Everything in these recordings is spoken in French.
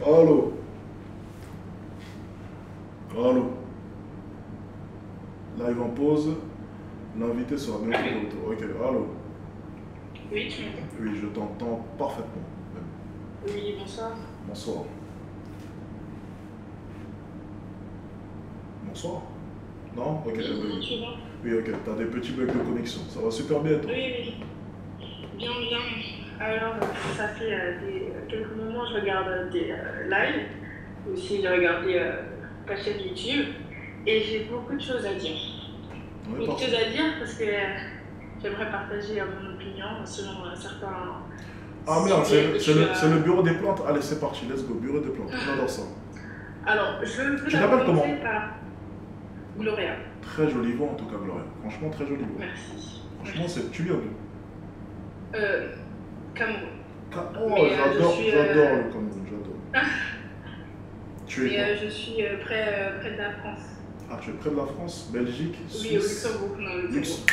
Allô? Allô? Live en pause. L'invité sera bientôt de retour. Ok, allô? Oui, tu m'entends? Oui, je t'entends parfaitement. Oui, bonsoir. Bonsoir. Bonsoir? Non? Ok, Oui, comment oui. tu vas? Oui, ok, t'as des petits bugs de connexion. Ça va super bien, toi? Oui, oui, bien, bien. Alors, ça fait quelques moments, je regarde des lives. Aussi, j'ai regardé ta chaîne YouTube. Et j'ai beaucoup de choses à dire. Ouais, Beaucoup de choses parfait. à dire parce que j'aimerais partager mon opinion selon certains Ah merde, sujets que tu c'est le as. bureau des plantes. Allez, c'est parti, let's go. Bureau des plantes. J'adore ça. Alors, je peux Tu d'abord t'appelles comment? commencer par Gloria. Très jolie voix en tout cas, Gloria. Franchement, très jolie voix. Merci. Franchement, tu viens d'où? Cameroun. Oh, Mais j'adore le Cameroun, j'adore. Tu es Mais quoi? je suis près de la France. Ah, tu es près de la France, Belgique, Oui, au Suisse, Luxembourg. Non, au Luxembourg.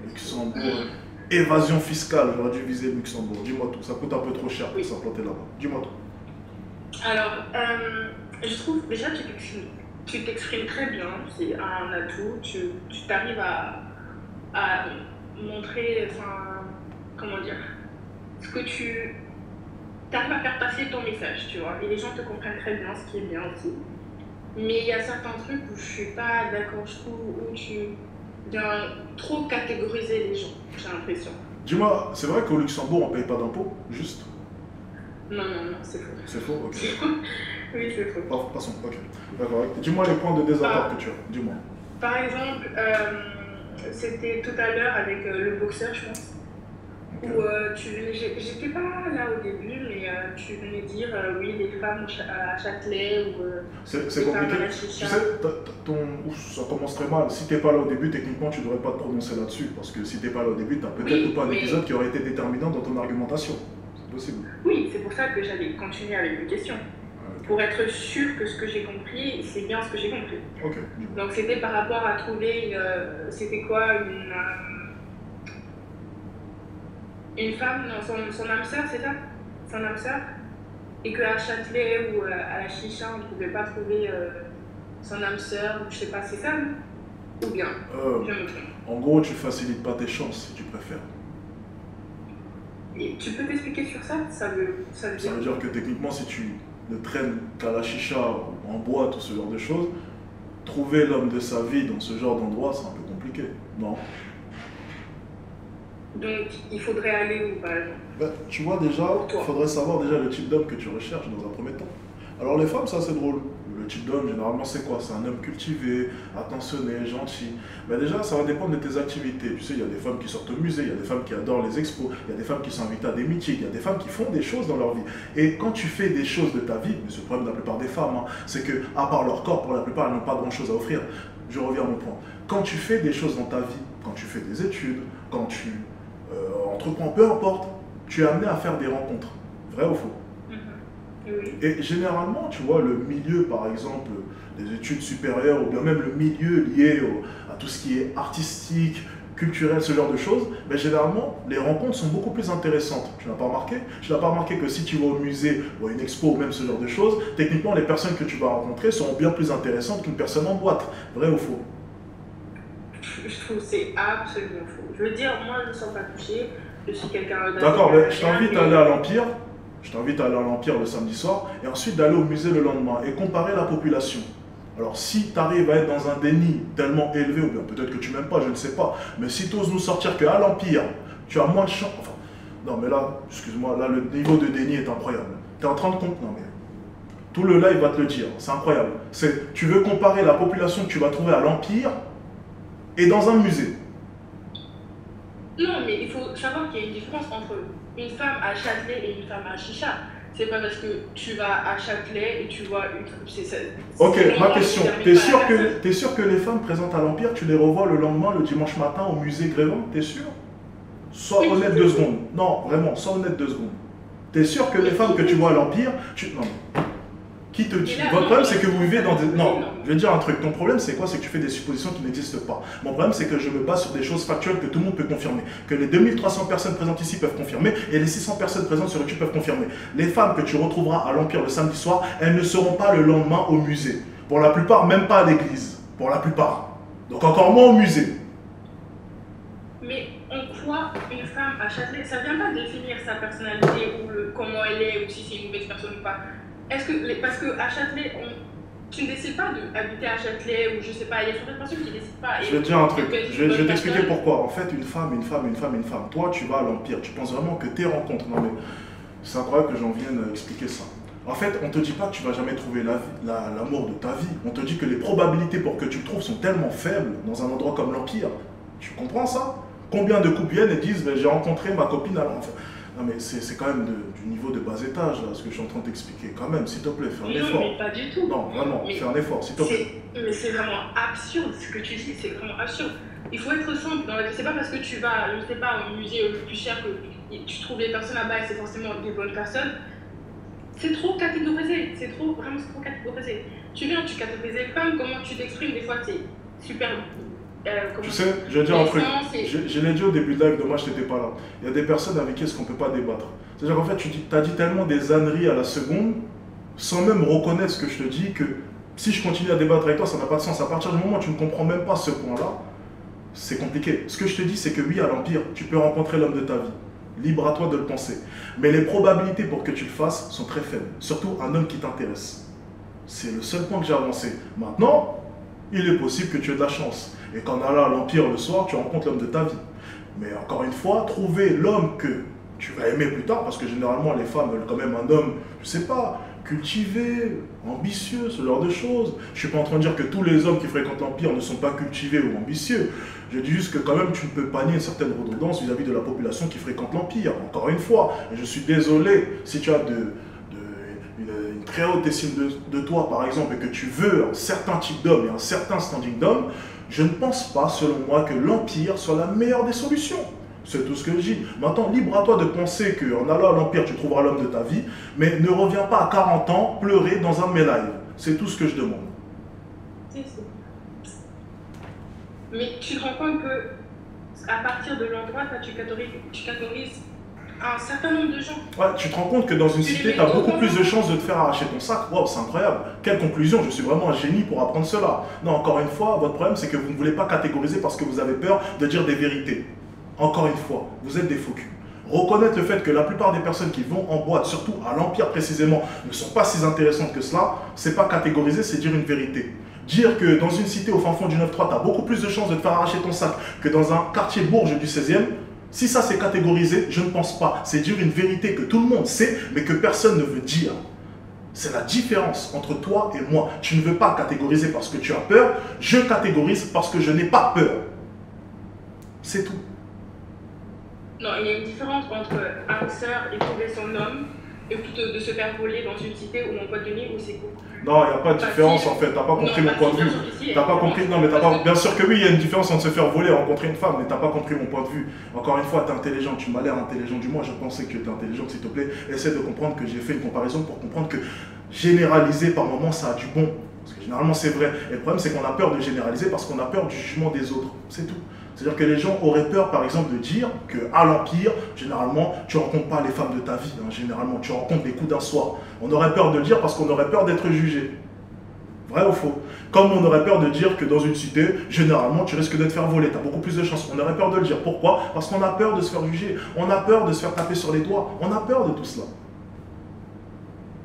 Luxembourg. Évasion fiscale, j'aurais dû viser le Luxembourg. Dis-moi tout, ça coûte un peu trop cher pour Oui. s'implanter là-bas. Dis-moi tout. Alors, je trouve déjà que tu t'exprimes très bien, c'est un atout. Tu t'arrives à montrer, enfin, comment dire, ce que tu arrives à faire passer ton message, tu vois. Et les gens te comprennent très bien, ce qui est bien aussi. Mais il y a certains trucs où je suis pas d'accord, je trouve, où tu viens trop catégoriser les gens, j'ai l'impression. Dis-moi, c'est vrai qu'au Luxembourg, on paye pas d'impôts, juste? Non, non, non, c'est faux. C'est faux? Ok. Oui, c'est faux. Passons, ok. D'accord. Dis-moi les points de désaccord que tu as. Dis-moi. Par exemple, c'était tout à l'heure avec le boxeur, je pense, Ok. où j'étais pas là au début, mais tu venais dire oui, les femmes à Châtelet ou C'est les femmes compliqué. à la Tu chicha. sais, ouf, ça commence très mal. Si t'es pas là au début, techniquement, tu devrais pas te prononcer là-dessus. Parce que si t'es pas là au début, t'as peut-être Oui, ou pas un mais- épisode qui aurait été déterminant dans ton argumentation. C'est possible. Oui, c'est pour ça que j'allais continuer avec les questions. Ok. Pour être sûr que ce que j'ai compris, c'est bien ce que j'ai compris. Ok, dis-moi. Donc c'était par rapport à trouver, c'était quoi, une femme, non, son âme sœur, c'est ça? Son âme sœur? Et qu'à Châtelet ou à la chicha, on ne pouvait pas trouver son âme sœur, ou je sais pas, c'est ça, non? Ou bien, je me trompe. En gros, tu facilites pas tes chances si tu préfères. Et tu peux t'expliquer sur ça? Ça veut Ça dire veut dire que techniquement, si tu ne traînes qu'à la chicha ou en boîte ou ce genre de choses, trouver l'homme de sa vie dans ce genre d'endroit, c'est un peu compliqué. Non? Donc, il faudrait aller où, par exemple? Ben, tu vois déjà, il faudrait savoir déjà le type d'homme que tu recherches dans un premier temps. Alors les femmes, ça c'est drôle. Le type d'homme, généralement, c'est quoi? C'est un homme cultivé, attentionné, gentil. Ben déjà, ça va dépendre de tes activités. Tu sais, il y a des femmes qui sortent au musée, il y a des femmes qui adorent les expos, il y a des femmes qui sont invitées à des meetings, il y a des femmes qui font des choses dans leur vie. Et quand tu fais des choses de ta vie, mais c'est le problème de la plupart des femmes, hein, c'est que, à part leur corps, pour la plupart, elles n'ont pas grand-chose à offrir. Je reviens à mon point. Quand tu fais des choses dans ta vie, quand tu fais des études, quand tu entreprends, peu importe, tu es amené à faire des rencontres. Vrai ou faux? Oui. Et généralement, tu vois, le milieu, par exemple, des études supérieures, ou bien même le milieu lié à tout ce qui est artistique, culturel, ce genre de choses, ben généralement, les rencontres sont beaucoup plus intéressantes. Tu n'as pas remarqué? Tu n'as pas remarqué que si tu vas au musée, ou à une expo, ou même ce genre de choses, techniquement, les personnes que tu vas rencontrer seront bien plus intéressantes qu'une personne en boîte. Vrai ou faux? Je trouve que c'est absolument faux. Je veux dire, moi, je ne me sens pas touchée. Je suis quelqu'un d'assez D'accord, mais je caractère, t'invite à aller à l'Empire. Je t'invite à aller à l'Empire le samedi soir et ensuite d'aller au musée le lendemain et comparer la population. Alors si tu arrives à être dans un déni tellement élevé, ou bien peut-être que tu m'aimes pas, je ne sais pas, mais si tu oses nous sortir qu'à l'Empire, tu as moins de chance. Enfin, non mais là, excuse-moi, là le niveau de déni est incroyable. Tu es en train de comprendre. Non mais tout le live va te le dire, c'est incroyable. Tu veux comparer la population que tu vas trouver à l'Empire et dans un musée. Non, mais il faut savoir qu'il y a une différence entre une femme à Châtelet et une femme à Chicha. C'est pas parce que tu vas à Châtelet et tu vois une... Ok, ma question. T'es sûr que les femmes présentes à l'Empire, tu les revois le lendemain, le dimanche matin, au musée Grévin? T'es sûr? Sois honnête 2 secondes. Non, vraiment, sois honnête 2 secondes. T'es sûr que les femmes que tu vois à l'Empire, non. Votre problème, c'est que vous vivez dans des... Non, non. je vais dire un truc. Ton problème, c'est quoi? C'est que tu fais des suppositions qui n'existent pas. Mon problème, c'est que je me base sur des choses factuelles que tout le monde peut confirmer. Que les 2300 personnes présentes ici peuvent confirmer et les 600 personnes présentes sur YouTube peuvent confirmer. Les femmes que tu retrouveras à l'Empire le samedi soir, elles ne seront pas le lendemain au musée. Pour la plupart, même pas à l'église. Pour la plupart. Donc encore moins au musée. Mais en quoi une femme à Châtelet, ça ne vient pas définir sa personnalité ou comment elle est ou si c'est une mauvaise personne ou pas. Est-ce que, parce qu'à Châtelet, tu ne décides pas d'habiter à Châtelet ou je sais pas, il y a certaines personnes qui ne décident pas. Je vais te dire un truc, je vais t'expliquer pourquoi. En fait, une femme. Toi, tu vas à l'Empire, tu penses vraiment que tes rencontres, non mais c'est incroyable que j'en vienne expliquer ça. En fait, on ne te dit pas que tu ne vas jamais trouver l'amour de ta vie. On te dit que les probabilités pour que tu le trouves sont tellement faibles dans un endroit comme l'Empire. Tu comprends ça? Combien de couples viennent et disent ben, j'ai rencontré ma copine à l'Empire. Non mais c'est quand même du niveau de bas étage, là, ce que je suis en train de t'expliquer. Quand même, s'il te plaît, fais un effort. Non, mais pas du tout. Non, vraiment, fais un effort, s'il te plaît. Mais c'est vraiment absurde ce que tu dis, c'est vraiment absurde. Il faut être simple dans la vie. C'est pas parce que tu vas, je sais pas, au musée le plus cher que tu trouves les personnes là-bas et c'est forcément des bonnes personnes. C'est trop catégorisé, vraiment c'est trop catégorisé. Tu viens, tu catégorises les femmes, comment tu t'exprimes, des fois c'est super... tu sais, je vais dire un truc, je l'ai dit au début de live, dommage que tu n'étais pas là. Il y a des personnes avec qui est-ce qu'on ne peut pas débattre. C'est-à-dire qu'en fait, tu as dit tellement des âneries à la seconde, sans même reconnaître ce que je te dis, que si je continue à débattre avec toi, ça n'a pas de sens. À partir du moment où tu ne comprends même pas ce point-là, c'est compliqué. Ce que je te dis, c'est que oui, à l'Empire, tu peux rencontrer l'homme de ta vie. Libre à toi de le penser. Mais les probabilités pour que tu le fasses sont très faibles. Surtout un homme qui t'intéresse. C'est le seul point que j'ai avancé. Maintenant, il est possible que tu aies de la chance. Et qu'en allant à l'Empire le soir, tu rencontres l'homme de ta vie. Mais encore une fois, trouver l'homme que tu vas aimer plus tard, parce que généralement les femmes veulent quand même un homme, je sais pas, cultivé, ambitieux, ce genre de choses. Je suis pas en train de dire que tous les hommes qui fréquentent l'Empire ne sont pas cultivés ou ambitieux. Je dis juste que quand même tu ne peux pas nier une certaine redondance vis-à-vis de la population qui fréquente l'Empire. Encore une fois, et je suis désolé si tu as une très haute estime de toi par exemple et que tu veux un certain type d'homme et un certain standing d'homme, je ne pense pas, selon moi, que l'Empire soit la meilleure des solutions. C'est tout ce que je dis. Maintenant, libre à toi de penser qu'en allant à l'Empire, tu trouveras l'homme de ta vie, mais ne reviens pas à 40 ans pleurer dans un de mes lives. C'est tout ce que je demande. Mais tu te rends compte que à partir de l'endroit, tu catégorises un certain nombre de gens. Ouais, tu te rends compte que dans une cité, tu as beaucoup plus de chances de te faire arracher ton sac. Waouh, c'est incroyable. Quelle conclusion, je suis vraiment un génie pour apprendre cela. Non, encore une fois, votre problème, c'est que vous ne voulez pas catégoriser parce que vous avez peur de dire des vérités. Encore une fois, vous êtes des faux culs. Reconnaître le fait que la plupart des personnes qui vont en boîte, surtout à l'Empire précisément, ne sont pas si intéressantes que cela, c'est pas catégoriser, c'est dire une vérité. Dire que dans une cité au fin fond du 9-3, tu as beaucoup plus de chances de te faire arracher ton sac que dans un quartier bourge du 16e, si ça c'est catégorisé, je ne pense pas. C'est dire une vérité que tout le monde sait, mais que personne ne veut dire. C'est la différence entre toi et moi. Tu ne veux pas catégoriser parce que tu as peur, je catégorise parce que je n'ai pas peur. C'est tout. Non, il y a une différence entre un sœur et trouver son homme et plutôt de se faire voler dans une cité ou en boîte de nuit où c'est beaucoup. Non, il n'y a pas de différence en fait, t'as pas compris mon point de vue. T'as pas compris, non mais t'as pas... Bien sûr que oui, il y a une différence entre se faire voler et rencontrer une femme, mais t'as pas compris mon point de vue. Encore une fois, t'es intelligent, tu m'as l'air intelligent du moins, je pensais que tu étais intelligent, s'il te plaît. Essaie de comprendre que j'ai fait une comparaison pour comprendre que généraliser par moment ça a du bon. Parce que généralement c'est vrai. Et le problème c'est qu'on a peur de généraliser parce qu'on a peur du jugement des autres. C'est tout. C'est-à-dire que les gens auraient peur, par exemple, de dire qu'à l'Empire, généralement, tu ne rencontres pas les femmes de ta vie. Hein, généralement, tu rencontres les coups d'un soir. On aurait peur de le dire parce qu'on aurait peur d'être jugé. Vrai ou faux? Comme on aurait peur de dire que dans une cité, généralement, tu risques de te faire voler. Tu as beaucoup plus de chances. On aurait peur de le dire. Pourquoi? Parce qu'on a peur de se faire juger. On a peur de se faire taper sur les doigts. On a peur de tout cela.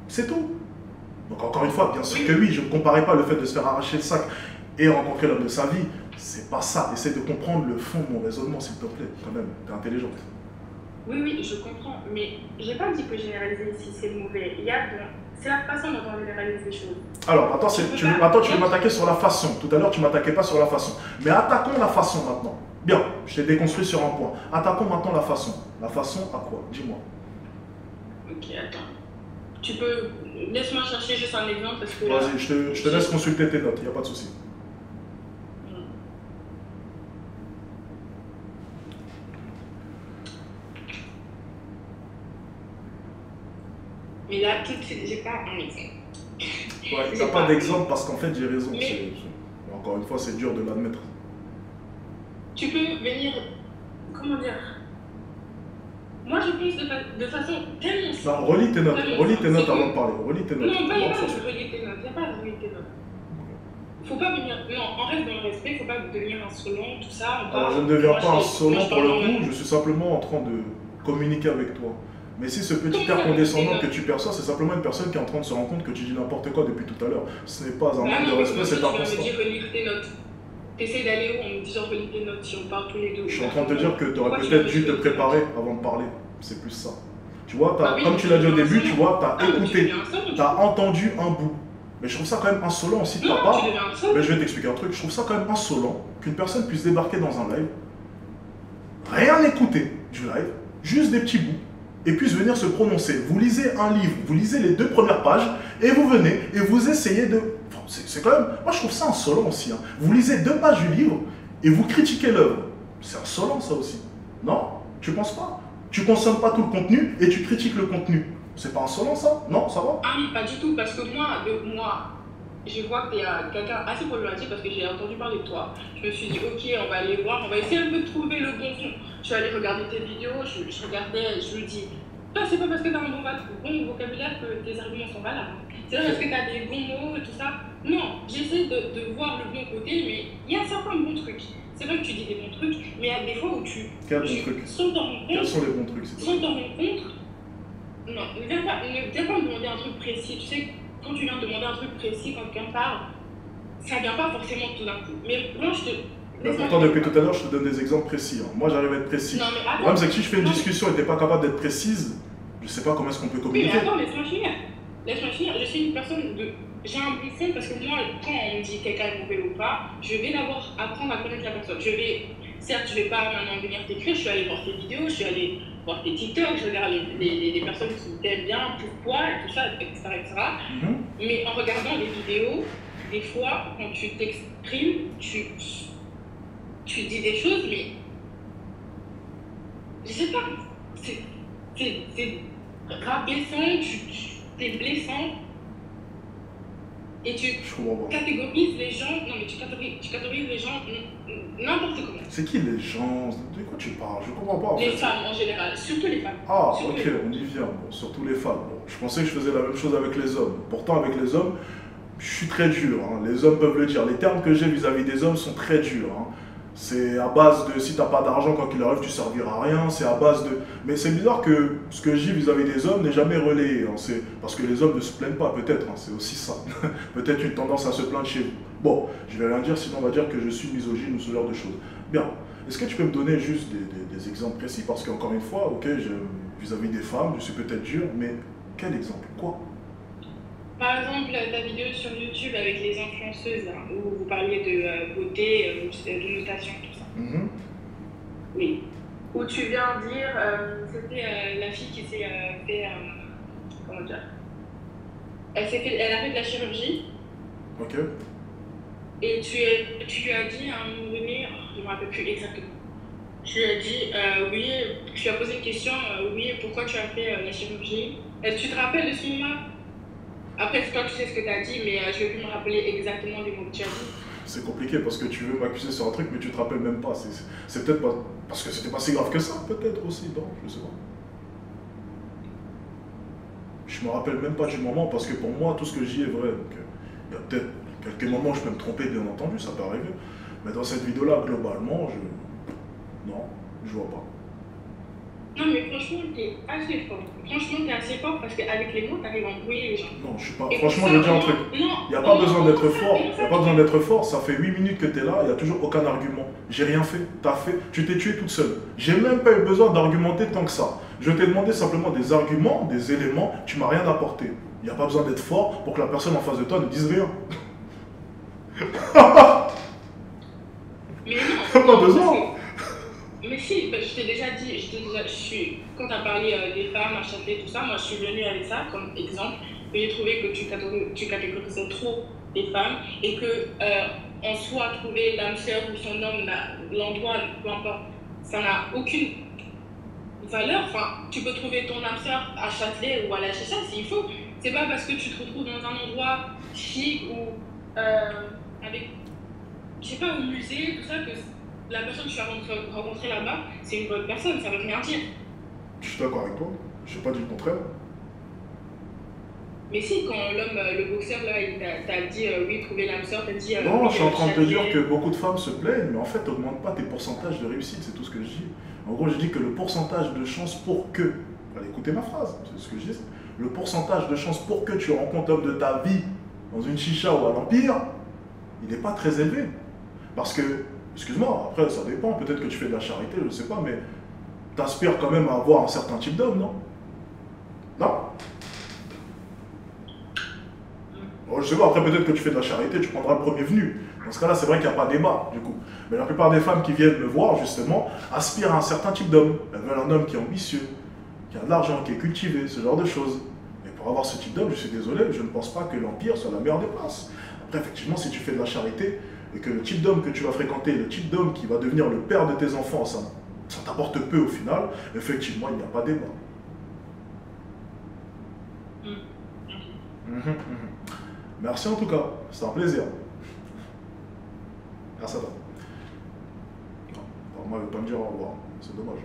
C'est tout. Donc encore une fois, bien sûr que oui, je ne comparais pas le fait de se faire arracher le sac et rencontrer l'homme de sa vie. C'est pas ça. Essaie de comprendre le fond de mon raisonnement, s'il te plaît. Quand même, t'es intelligente. Oui, oui, je comprends. Mais j'ai pas dit que généraliser ici c'est mauvais. Il y a c'est la façon dont on généralise les choses. Alors, attends, tu veux m'attaquer sur la façon. Tout à l'heure, tu ne m'attaquais pas sur la façon. Mais attaquons la façon maintenant. Bien, je t'ai déconstruit sur un point. Attaquons maintenant la façon. La façon à quoi? Dis-moi. Ok, attends. Tu peux... Laisse-moi chercher juste un exemple parce que... Vas-y, je te laisse consulter tes notes, il n'y a pas de souci. Mais là, tout de suite, j'ai pas un exemple. Ouais, t'as pas d'exemple parce qu'en fait j'ai raison. Encore une fois, c'est dur de l'admettre. Tu peux venir, comment dire, moi je pense de façon tellement simple. Non, relis tes notes avant de parler. Relis tes notes. Non, pas de relier tes notes, il n'y a pas de relier tes notes. Faut pas venir, non, on reste dans le respect, faut pas devenir insolent, tout ça. Alors je ne deviens pas insolent pour le coup, je suis simplement en train de communiquer avec toi. Mais si ce petit air condescendant que tu perçois, c'est simplement une personne qui est en train de se rendre compte que tu dis n'importe quoi depuis tout à l'heure. Ce n'est pas un manque de respect, c'est un constat. Tu vas me dire relire tes notes. T'essayes d'aller où en me disant relire tes notes si on parle tous les deux. Je suis en train de te dire que tu aurais peut-être dû te préparer avant de parler. C'est plus ça. Tu vois, comme tu l'as dit au début, tu vois, tu as écouté, tu as entendu un bout. Mais je trouve ça quand même insolent aussi de ta part. Mais je vais t'expliquer un truc. Je trouve ça quand même insolent qu'une personne puisse débarquer dans un live, rien écouter du live, juste des petits bouts, et puisse venir se prononcer. Vous lisez un livre, vous lisez les 2 premières pages, et vous venez et vous essayez de... Enfin, c'est quand même... Moi je trouve ça insolent aussi. Hein. Vous lisez 2 pages du livre et vous critiquez l'œuvre. C'est insolent ça aussi. Non? Tu penses pas? Tu consommes pas tout le contenu et tu critiques le contenu. C'est pas insolent ça? Non, ça va? Ah oui, pas du tout, parce que moi, je vois que tu es quelqu'un assez problématique parce que j'ai entendu parler de toi. Je me suis dit, ok, on va aller voir, on va essayer un peu de trouver le bon fond. Je suis allée regarder tes vidéos, je regardais, je me dis, c'est pas parce que tu as un bon vocabulaire que tes arguments sont valables. C'est pas parce que tu as des bons mots et tout ça. Non, j'essaie de voir le bon côté, mais il y a certains bons trucs. C'est vrai que tu dis des bons trucs, mais il y a des fois où Quels bons trucs? Quels sont les bons trucs? Sans t'en rendre compte, non, ne viens pas me demander un truc précis. Tu sais, quand tu viens de demander un truc précis, quand quelqu'un parle, ça vient pas forcément tout d'un coup. Mais moi, je te... Pourtant, depuis tout à l'heure, je te donne des exemples précis. Hein. Moi, j'arrive à être précis. Non, mais attends. Le problème, c'est que si je fais une discussion et tu n'es pas capable d'être précise, je sais pas comment est-ce qu'on peut communiquer. Oui, mais attends, laisse-moi finir. Laisse-moi finir. Je suis une personne de... J'ai un bon fond parce que moi, quand on me dit quelqu'un est mauvais ou pas, je vais d'abord apprendre à connaître la personne. Certes, je vais pas maintenant venir t'écrire, je suis allée voir tes vidéos, je suis allée voir tes TikTok, je regarde les personnes qui t'aiment bien, pourquoi, et tout ça, etc. Mais en regardant les vidéos, des fois, quand tu t'exprimes, tu dis des choses, mais je sais pas, c'est rabaissant, t'es blessant. Et tu catégorises les gens, non mais tu catégorises les gens n'importe comment. C'est qui les gens? De quoi tu parles? Je comprends pas. Les femmes en général, surtout les femmes. Ah, ok, on y vient. Bon, surtout les femmes. Bon, je pensais que je faisais la même chose avec les hommes. Pourtant, avec les hommes, je suis très dur. Hein. Les hommes peuvent le dire. Les termes que j'ai vis-à-vis des hommes sont très durs. Hein. C'est à base de si t'as pas d'argent, quand il arrive, tu serviras à rien. C'est à base de. Mais c'est bizarre que ce que je dis vis-à-vis des hommes n'est jamais relayé. Hein. C'est parce que les hommes ne se plaignent pas, peut-être. Hein. C'est aussi ça. Peut-être une tendance à se plaindre chez vous. Bon, je vais rien dire, sinon on va dire que je suis misogyne ou ce genre de choses. Bien. Est-ce que tu peux me donner juste des exemples précis? Parce qu'encore une fois, ok, vis-à-vis des femmes, je suis peut-être dur, mais quel exemple? Quoi? Par exemple, ta vidéo sur YouTube avec les influenceuses, là, où vous parliez de beauté, de notation, tout ça. Oui. Où tu viens dire, c'était la fille qui s'est fait, comment dire, elle a fait de la chirurgie. Ok. Et tu lui as dit à un moment donné, je ne me rappelle plus exactement. Tu lui as dit, oui, tu lui as posé une question, oui, pourquoi tu as fait la chirurgie? Tu te rappelles de ce moment-là? Après, toi, tu sais ce que tu as dit, mais je ne vais plus me rappeler exactement les mots que tu as dit. C'est compliqué parce que tu veux m'accuser sur un truc, mais tu te rappelles même pas. C'est peut-être pas. Parce que c'était pas si grave que ça, peut-être aussi, non? Je sais pas. Je me rappelle même pas du moment parce que pour moi, tout ce que je dis est vrai. Donc, il y a peut-être quelques moments où je peux me tromper, bien entendu, ça peut arriver. Mais dans cette vidéo-là, globalement, non, je vois pas. Non, mais franchement, t'es assez fort. Franchement, t'es assez fort parce qu'avec les mots, t'arrives à embrouiller les gens. Non, je suis pas. Franchement, je dis un truc. Il n'y a pas besoin d'être fort. Il n'y a pas besoin d'être fort. Ça fait 8 minutes que t'es là, il n'y a toujours aucun argument. J'ai rien fait. T'as fait. Tu t'es tué toute seule. J'ai même pas eu besoin d'argumenter tant que ça. Je t'ai demandé simplement des arguments, des éléments. Tu m'as rien apporté. Il n'y a pas besoin d'être fort pour que la personne en face de toi ne dise rien. Mais non. Pas besoin. Mais si, je t'ai déjà dit, quand tu as parlé des femmes à chanter, tout ça, moi je suis venue avec ça comme exemple. J'ai trouvé que tu catégorisais trop les femmes et que en soi, trouver l'âme sœur ou son homme, l'endroit, peu importe, ça n'a aucune valeur. Enfin, tu peux trouver ton âme sœur à Châtelet ou à la Chicha s'il faut. C'est pas parce que tu te retrouves dans un endroit chic ou avec, je sais pas, au musée, tout ça, que la personne que tu as rencontrée là-bas, c'est une bonne personne, ça veut rien dire. Je suis d'accord avec toi. Je n'ai pas dit le contraire. Mais si, quand l'homme, le boxeur, là, il t'a dit oui, trouver l'âme sœur, t'as dit Non, oui, je suis en train de te dire que Châtelet. beaucoup de femmes se plaignent, mais en fait, augmente pas tes pourcentages de réussite, c'est tout ce que je dis. En gros, je dis que le pourcentage de chance pour que, allez, écoutez ma phrase, c'est ce que je dis, le pourcentage de chance pour que tu rencontres l'homme de ta vie dans une chicha ou à l'Empire, il n'est pas très élevé. Parce que, excuse-moi, après, ça dépend, peut-être que tu fais de la charité, je ne sais pas, mais t'aspires quand même à avoir un certain type d'homme, non? Non? Bon, je sais pas, après peut-être que tu fais de la charité, tu prendras le premier venu. Dans ce cas-là, c'est vrai qu'il n'y a pas de débat, du coup. Mais la plupart des femmes qui viennent me voir, justement, aspirent à un certain type d'homme. Elles veulent un homme qui est ambitieux, qui a de l'argent, qui est cultivé, ce genre de choses. Et pour avoir ce type d'homme, je suis désolé, je ne pense pas que l'Empire soit la meilleure des places. Après, effectivement, si tu fais de la charité, et que le type d'homme que tu vas fréquenter, le type d'homme qui va devenir le père de tes enfants, ça t'apporte peu au final, effectivement, il n'y a pas de débat. Mm. Mhm. Merci en tout cas, c'était un plaisir. Grâce à toi. Non, moi, elle ne veut pas me dire au revoir, c'est dommage.